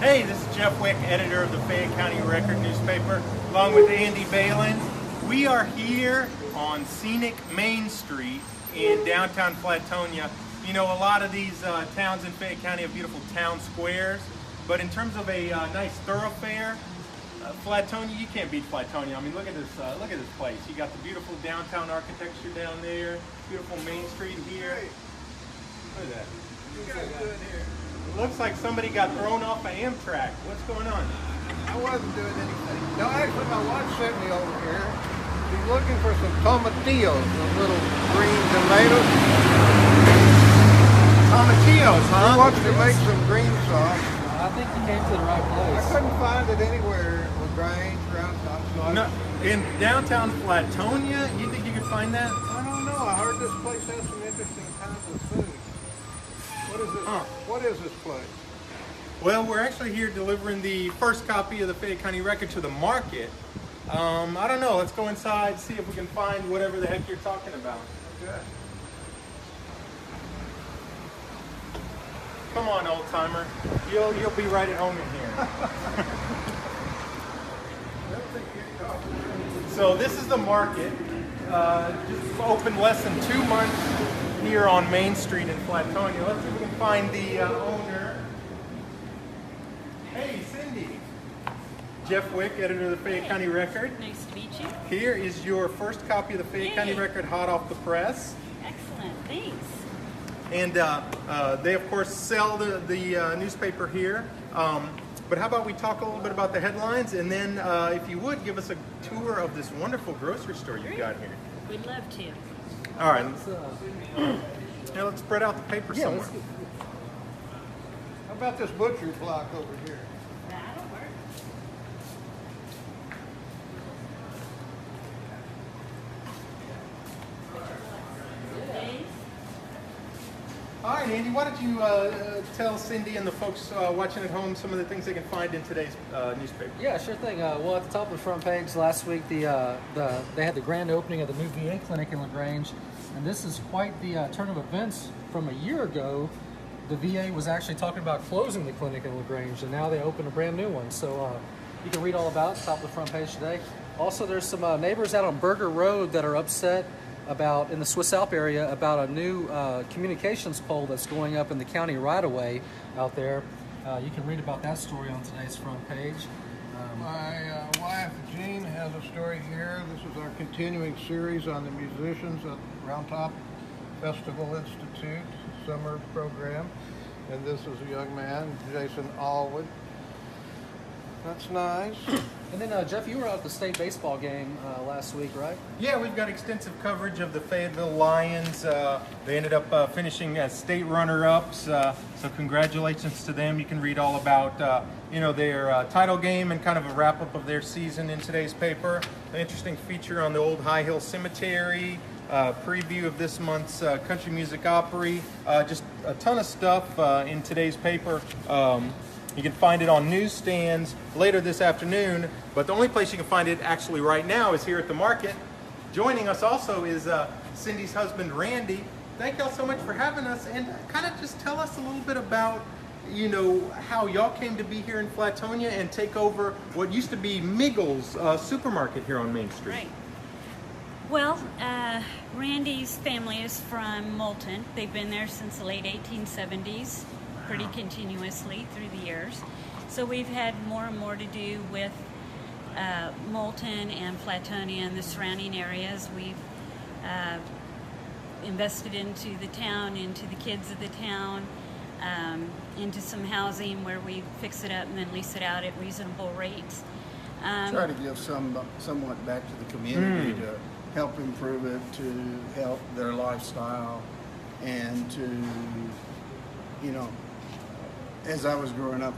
Hey, this is Jeff Wick, editor of the Fayette County Record newspaper, along with Andy Balin. We are here on scenic Main Street in downtown Flatonia. You know, a lot of these towns in Fayette County have beautiful town squares, but in terms of a nice thoroughfare, Flatonia, you can't beat Flatonia. I mean, look at this place. You got the beautiful downtown architecture down there, beautiful Main Street here. Look at that. It looks like somebody got thrown off an Amtrak. What's going on? I wasn't doing anything. No, actually, my wife sent me over here. She's looking for some tomatillos, those little green tomatoes. Tomatillos, huh? She wants to make some green sauce. I think you came to the right place. I couldn't find it anywhere with grains around top. So No, in downtown Flatonia, you think you could find that? I don't know. I heard this place has some interesting kinds of food. What is it? What is this place? Well, we're actually here delivering the first copy of the Fayette County Record to the market. I don't know. Let's go inside, see if we can find whatever the heck you're talking about. Okay. Come on, old timer. You'll be right at home in here. So this is the market. Just opened less than 2 months here on Main Street in Flatonia. Let's see if we can find the owner. Hey, Cindy. Jeff Wick, editor of the Fayette County Record. Nice to meet you. Here is your first copy of the Fayette County Record, hot off the press. Excellent, thanks. And they, of course, sell the newspaper here. But how about we talk a little bit about the headlines, and then, if you would, give us a tour of this wonderful grocery store you've got here. We'd love to. All right. Now let's spread out the paper somewhere. How about this butcher block over here? That'll work. All right, Andy, why don't you tell Cindy and the folks watching at home some of the things they can find in today's newspaper? Yeah, sure thing. Well, at the top of the front page last week, they had the grand opening of the new VA clinic in LaGrange, and this is quite the turn of events. From a year ago, the VA was actually talking about closing the clinic in LaGrange, and now they opened a brand new one. So you can read all about it at the top of the front page today. Also, there's some neighbors out on Burger Road that are upset about, in the Swiss Alp area, about a new communications pole that's going up in the county right-of-way out there. You can read about that story on today's front page. My wife, Jean, has a story here. This is our continuing series on the musicians at Round Top Festival Institute summer program. And this is a young man, Jason Allwood. That's nice. And then, Jeff, you were out at the state baseball game last week, right? Yeah, we've got extensive coverage of the Fayetteville Lions. They ended up finishing as state runner-ups, so congratulations to them. You can read all about their title game and kind of a wrap-up of their season in today's paper. An interesting feature on the old High Hill Cemetery, preview of this month's Country Music Opry, just a ton of stuff in today's paper. You can find it on newsstands later this afternoon, but the only place you can find it actually right now is here at the market. Joining us also is Cindy's husband, Randy. Thank y'all so much for having us, and kind of just tell us a little bit about, how y'all came to be here in Flatonia and take over what used to be Miggles supermarket here on Main Street. Right. Well, Randy's family is from Moulton. They've been there since the late 1870s. Pretty continuously through the years. So we've had more and more to do with Moulton and Flatonia and the surrounding areas. We've invested into the town, into the kids of the town, into some housing where we fix it up and then lease it out at reasonable rates. Try to give somewhat back to the community to help improve it, to help their lifestyle, and to, as I was growing up,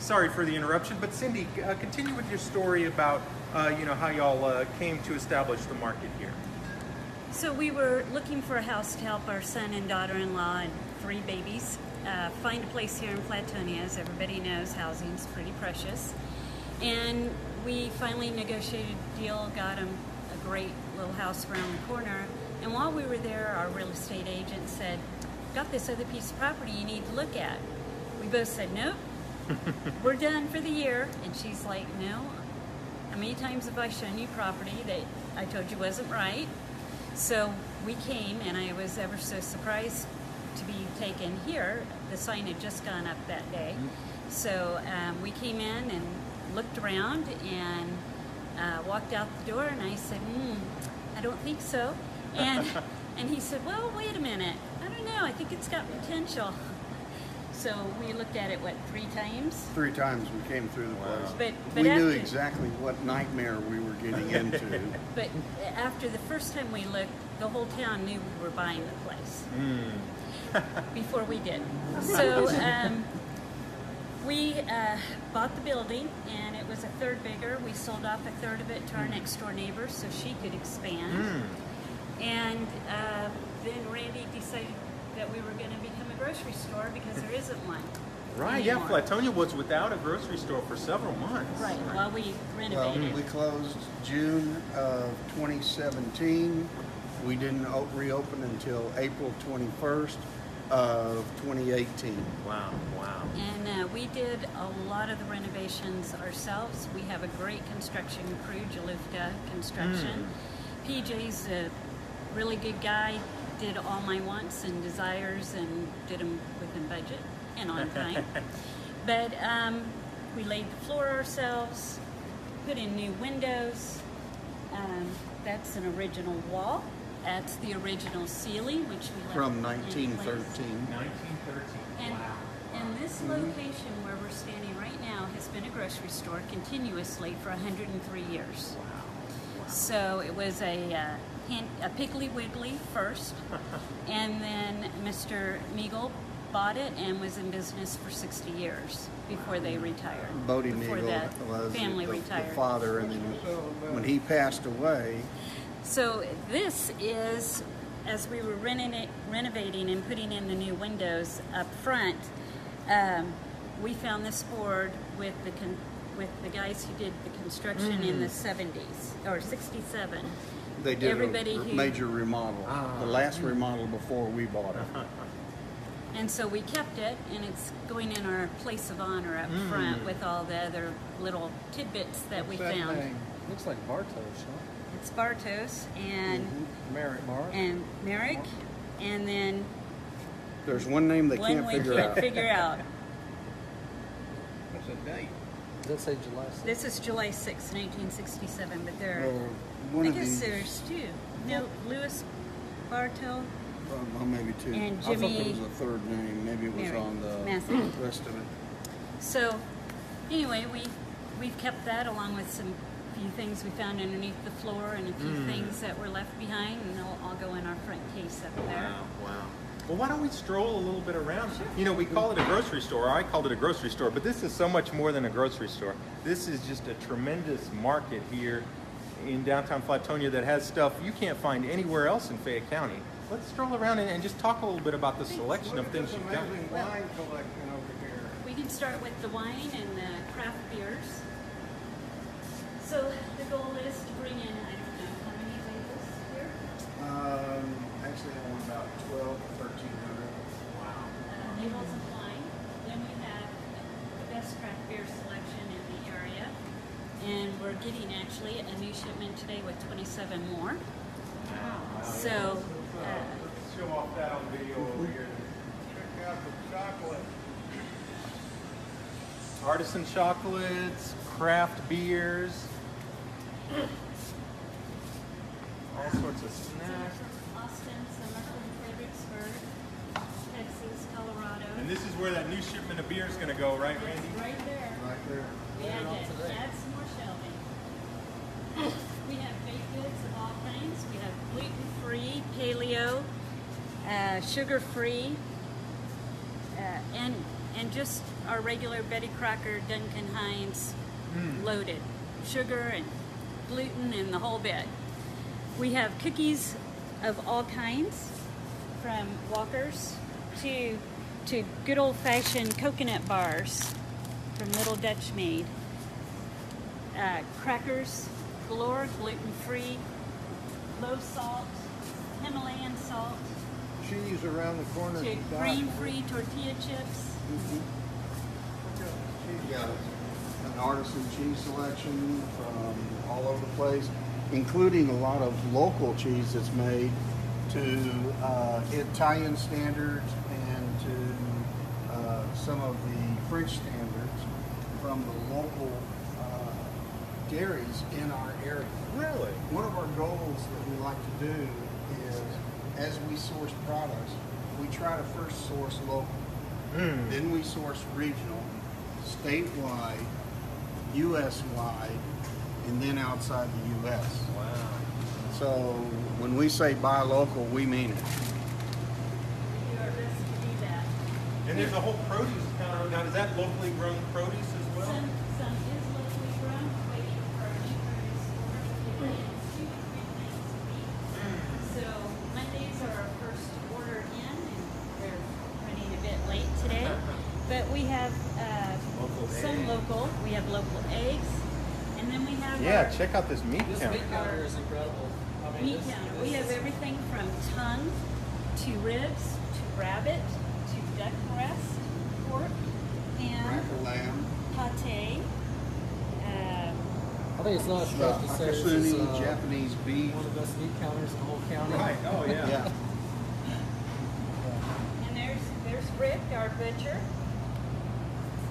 Sorry for the interruption, but Cindy, continue with your story about how y'all came to establish the market here. So we were looking for a house to help our son and daughter-in-law and 3 babies find a place here in Flatonia. As everybody knows, housing's pretty precious. And we finally negotiated a deal, got them a great little house around the corner. And while we were there, our real estate agent said, got this other piece of property you need to look at. we both said, nope, we're done for the year. And she's like, no, how many times have I shown you property that I told you wasn't right? So we came, and I was ever so surprised to be taken here. The sign had just gone up that day. So we came in and looked around and walked out the door, and I said, I don't think so. And and he said, well, wait a minute. I don't know. I think it's got potential. So we looked at it, what, 3 times? 3 times we came through the place. But we after, knew exactly what nightmare we were getting into. But after the first time we looked, the whole town knew we were buying the place. Before we did. So we bought the building, and it was a third bigger. We sold off a third of it to our next door neighbor so she could expand. And then Randy decided that we were going to become a grocery store because there isn't one. Right, anymore. yeah, Flatonia was without a grocery store for several months. Right, while we Well, renovated. we closed June of 2017. We didn't reopen until April 21st of 2018. Wow, wow. And we did a lot of the renovations ourselves. We have a great construction crew, Jalufka Construction. PJ's a really good guy, did all my wants and desires and did them within budget and on time. But we laid the floor ourselves, put in new windows. That's an original wall. That's the original ceiling, which we left From in place. 1913. 1913. And, Wow. and this location where we're standing right now has been a grocery store continuously for 103 years. So it was a Piggly Wiggly first, and then Mr. Meagle bought it and was in business for 60 years before they retired. Bodie before Meagle the was family the retired. father, and then when he passed away, So this is, as we were renovating and putting in the new windows up front, we found this board with the guys who did the construction in the 70s or 67. they did Everybody a who- major remodel. The last remodel before we bought it. And so we kept it, and it's going in our place of honor up front with all the other little tidbits that we What's that found. name? Looks like Bartos, huh? It's Bartos and Merrick. Mark? Merrick, and then There's one name they one can't we figure can't out. figure out. What's the date? Does that say July 6th? This is July 6, 1967, but there Well, are, one I of guess these, there's 2. No, Louis Bartow, well, maybe 2. and I thought there Jimmy was a third name. Maybe it was Merrick. on the Matthew. rest of it. So anyway, we've kept that along with some few things we found underneath the floor and a few things that were left behind, and they'll all go in our front case up there. Wow, wow. Well, why don't we stroll a little bit around? You know, we call it a grocery store, or I called it a grocery store, but this is so much more than a grocery store. This is just a tremendous market here in downtown Flatonia that has stuff you can't find anywhere else in Fayette County. Let's stroll around and just talk a little bit about the selection of things This you've got. amazing wine collection over here. We can start with the wine and the craft beers. So the goal is to bring in, I don't know, how many labels here? Actually, I want about 12 or 1,300. Labels of wine. Then we have the best craft beer selection in the area. And we're getting actually a new shipment today with 27 more. So, Let's show off that on video over here. Check out the chocolate. Artisan chocolates, craft beers, all sorts of snacks. Austin, some are from Fredericksburg, Texas, Colorado. And this is where that new shipment of beer is going to go, right, It's Randy? right there. Right there. We had to add some more shelving. We have baked goods of all kinds. We have gluten-free, paleo, sugar-free, and just our regular Betty Crocker, Duncan Hines, loaded. Sugar and gluten and the whole bit. We have cookies of all kinds, from Walker's to good old-fashioned coconut bars from Little Dutch Maid. Crackers galore, gluten-free, low salt, Himalayan salt, Cheese around the corner. to grain-free tortilla chips. We got an artisan cheese selection from all over the place, including a lot of local cheese that's made to Italian standards and to some of the French standards from the local dairies in our area. Really? One of our goals that we like to do is, as we source products, we try to first source local. Then we source regional, statewide, U.S.-wide, and then outside the U.S. Wow. So when we say buy local, we mean it. We do our best to do that. And there's a whole produce counter. Now, is that locally grown produce as well? Some is locally grown, waiting for our new produce order to get in 2 to 3 things a week. So Mondays are our first order in, and they're running a bit late today. But we have some local. We have local eggs, and then we have Yeah, our check out this meat This counter. meat counter is incredible. I mean, meat counter. We have everything from tongue to ribs to rabbit to duck breast, pork, ham, Cracker lamb, pate. I think it's not a stretch to say this is Hakasuni, Japanese beef. one of the best meat counters in the whole county. Right. Oh, yeah. Yeah. And there's Rick, our butcher.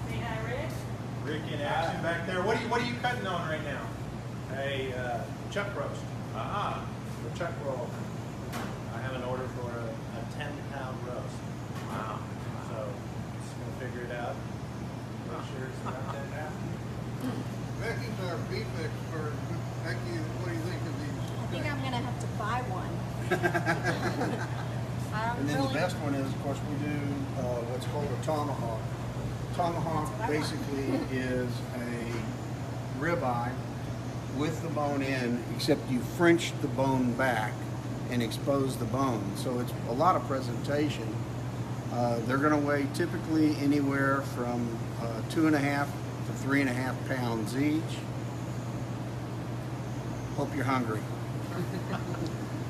Say hi, Rick. Rick in action back there. What are you cutting on right now? A chuck roast, Ah. the chuck roll. I have an order for a 10-pound roast. Wow. So just gonna figure it out. Make sure it's about 10 pounds. Becky's our beef expert. Becky, what do you think of I these? think I'm gonna have to buy one. And then the best one is, of course, we do what's called a tomahawk. Tomahawk That's what I want. basically is a ribeye with the bone in, except you French the bone back and expose the bone. So it's a lot of presentation. They're going to weigh typically anywhere from 2.5 to 3.5 pounds each. Hope you're hungry.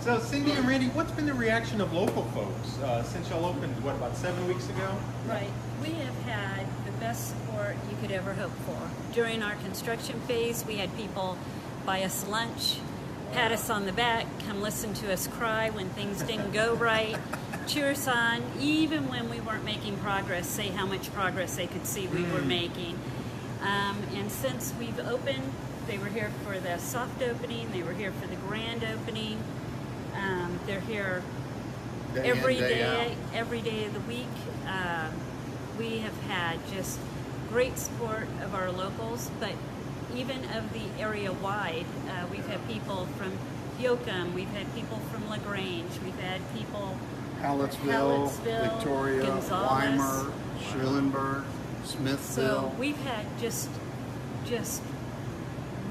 So, Cindy and Randy, what's been the reaction of local folks since y'all opened, what, about 7 weeks ago? Right. We have had the best support you could ever hope for. During our construction phase, we had people buy us lunch, pat us on the back, come listen to us cry when things didn't go right, cheer us on, even when we weren't making progress, say how much progress they could see we were making. And since we've opened, they were here for the soft opening, they were here for the grand opening. They're here Day in, every day day, out. every day of the week. We have had just great support of our locals, but even of the area wide. We've had people from Yoakum, we've had people from LaGrange, we've had people Hallettsville, Hallettsville, Victoria, Gonzales. Weimer, Schulenburg, Smithville. So we've had just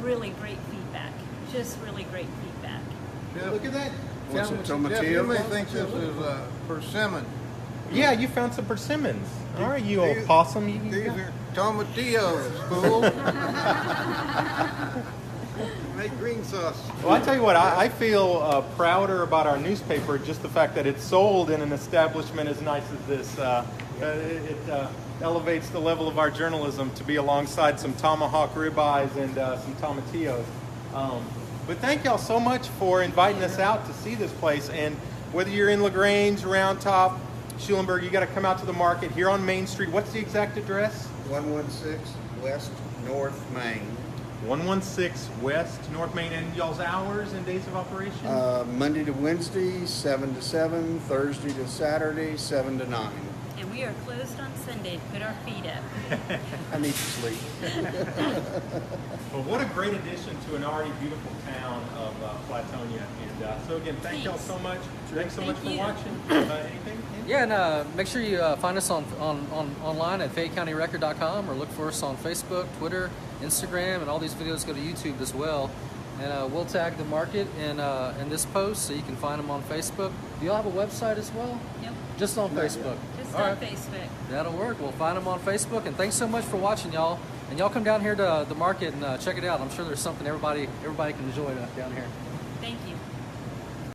really great feedback. Just really great feedback. Jeff, Look at that. What's it, Jeff, you tomatillo? may think this is persimmon. Yeah, you found some persimmons. All right, you old These- possum. These are tomatillos, fool. Make green sauce. Well, I tell you what, I feel prouder about our newspaper, just the fact that it's sold in an establishment as nice as this. It elevates the level of our journalism to be alongside some tomahawk ribeyes and some tomatillos. But thank y'all so much for inviting us out to see this place. And whether you're in LaGrange, Round Top, Schulenburg, you got to come out to the market here on Main Street. What's the exact address? 116 West North Main. 116 West North Main. And y'all's hours and days of operation? Monday to Wednesday, 7 to 7. Thursday to Saturday, 7 to 9. And we are closed on Sunday to put our feet up. I need to sleep. Well, what a great addition to an already beautiful town of Flatonia. And so again, thank y'all Thanks. so much. Thanks so much Thank for you. watching. Anything? Yeah, and make sure you find us on online at FayetteCountyRecord.com or look for us on Facebook, Twitter, Instagram, and all these videos go to YouTube as well. And we'll tag the market in this post so you can find them on Facebook. Do y'all have a website as well? Nope, Just on Facebook. just All on right. Facebook. That'll work. We'll find them on Facebook. And thanks so much for watching, y'all. And y'all come down here to the market and check it out. I'm sure there's something everybody can enjoy down here. Thank you.